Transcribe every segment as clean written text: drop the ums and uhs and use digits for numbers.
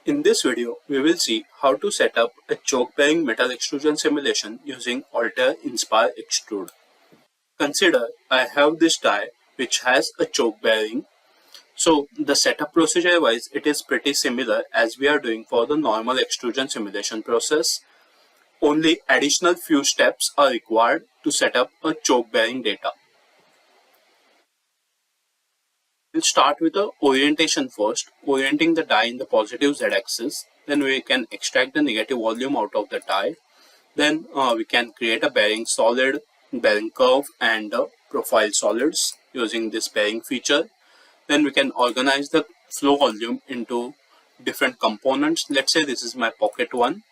In this video, we will see how to set up a choke bearing metal extrusion simulation using Altair Inspire Extrude. Consider I have this die which has a choke bearing. So the setup procedure wise, it is pretty similar as we are doing for the normal extrusion simulation process. Only additional few steps are required to set up a choke bearing data. We'll start with the orientation first, orienting the die in the positive z-axis. Then we can extract the negative volume out of the die. Then we can create a bearing solid, bearing curve and profile solids using this bearing feature. Then we can organize the flow volume into different components. Let's say this is my pocket one.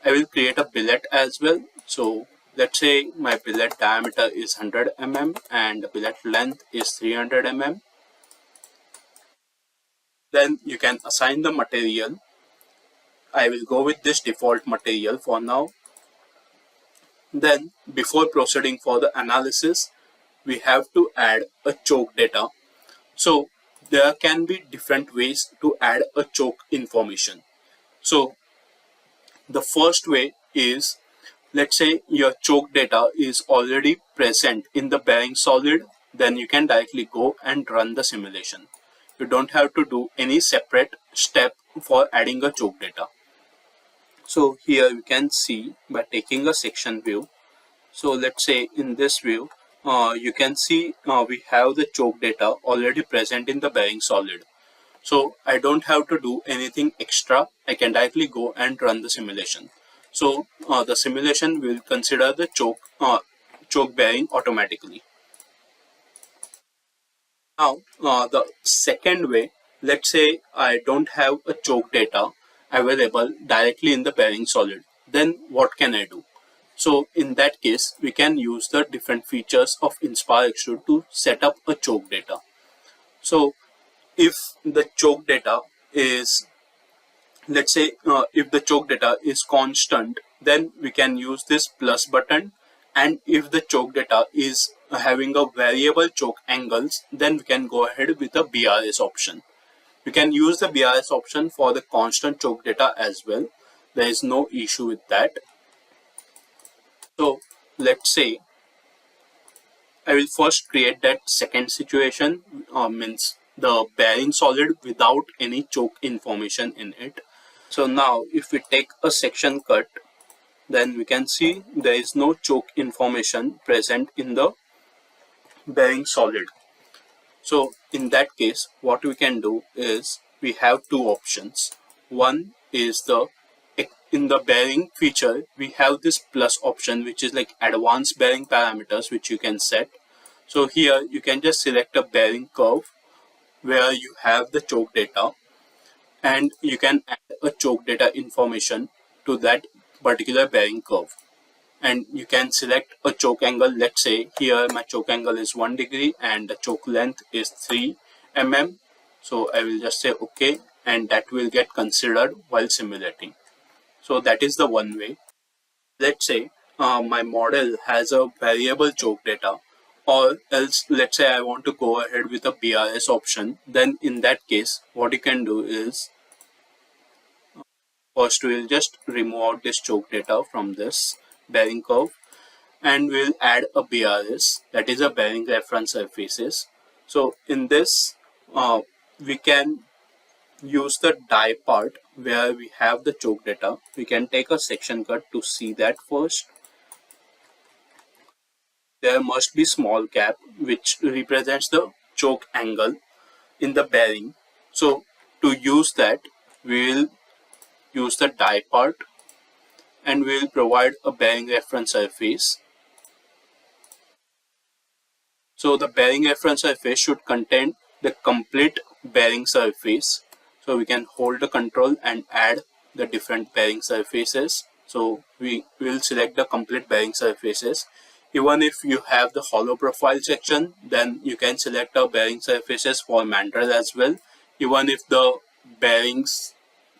I will create a billet as well. So let's say my billet diameter is 100 mm and the billet length is 300 mm. Then you can assign the material. I will go with this default material for now. Then before proceeding for the analysis, we have to add a choke data. So there can be different ways to add a choke information. So the first way is, let's say your choke data is already present in the bearing solid, then you can directly go and run the simulation. You don't have to do any separate step for adding a choke data. So here you can see by taking a section view. So let's say in this view, you can see we have the choke data already present in the bearing solid. So I don't have to do anything extra. I can directly go and run the simulation. So the simulation will consider the choke bearing automatically. Now the second way, let's say I don't have a choke data available directly in the bearing solid. Then what can I do? So in that case, we can use the different features of Inspire Extrude to set up a choke data. So if the choke data is, let's say if the choke data is constant, then we can use this plus button. And if the choke data is having a variable choke angles, then we can go ahead with the BRS option. We can use the BRS option for the constant choke data as well. There is no issue with that. So let's say I will first create that second situation, means the bearing solid without any choke information in it. So now if we take a section cut, then we can see there is no choke information present in the bearing solid. So in that case, what we can do is we have two options. One is in the bearing feature, we have this plus option, which is like advanced bearing parameters, which you can set. So here you can just select a bearing curve where you have the choke data, and you can add a choke data information to that particular bearing curve. And you can select a choke angle. Let's say here my choke angle is 1 degree and the choke length is 3 mm. So I will just say OK, and that will get considered while simulating. So that is the one way. Let's say my model has a variable choke data, or else let's say I want to go ahead with a BRS option. Then in that case, what you can do is, first we'll just remove out this choke data from this bearing curve, and we'll add a BRS, that is a bearing reference surfaces. So in this we can use the die part where we have the choke data. We can take a section cut to see that first. There must be small gap which represents the choke angle in the bearing. So to use that, we will use the die part and we will provide a bearing reference surface. So the bearing reference surface should contain the complete bearing surface. So we can hold the control and add the different bearing surfaces. So we will select the complete bearing surfaces. Even if you have the hollow profile section, then you can select the bearing surfaces for mandrel as well. Even if the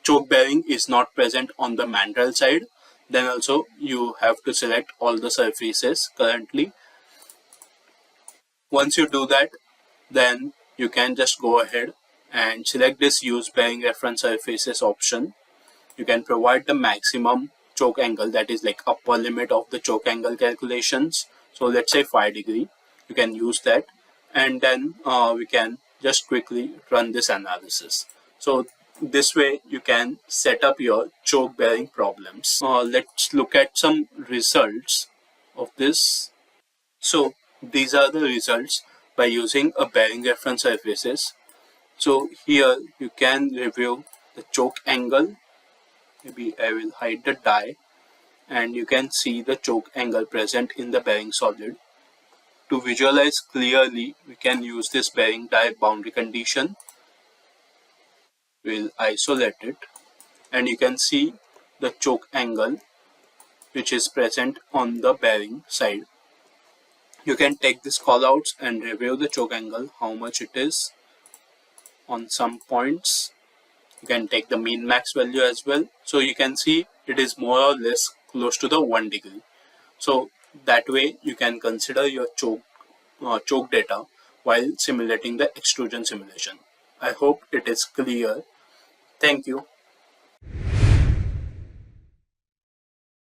choke bearing is not present on the mandrel side, then also you have to select all the surfaces currently. Once you do that, then you can just go ahead and select this use bearing reference surfaces option. You can provide the maximum choke angle, that is like upper limit of the choke angle calculations. So let's say 5 degree. You can use that, and then we can just quickly run this analysis. So this way you can set up your choke bearing problems. Let's look at some results of this. So these are the results by using a bearing reference surfaces. So here you can review the choke angle. Maybe I will hide the die, and you can see the choke angle present in the bearing solid. To visualize clearly, we can use this bearing die boundary condition. We'll isolate it, and you can see the choke angle which is present on the bearing side. You can take this callouts and review the choke angle, how much it is on some points. You can take the min max value as well. So you can see it is more or less close to the 1 degree. So that way you can consider your choke data while simulating the extrusion simulation. I hope it is clear. Thank you.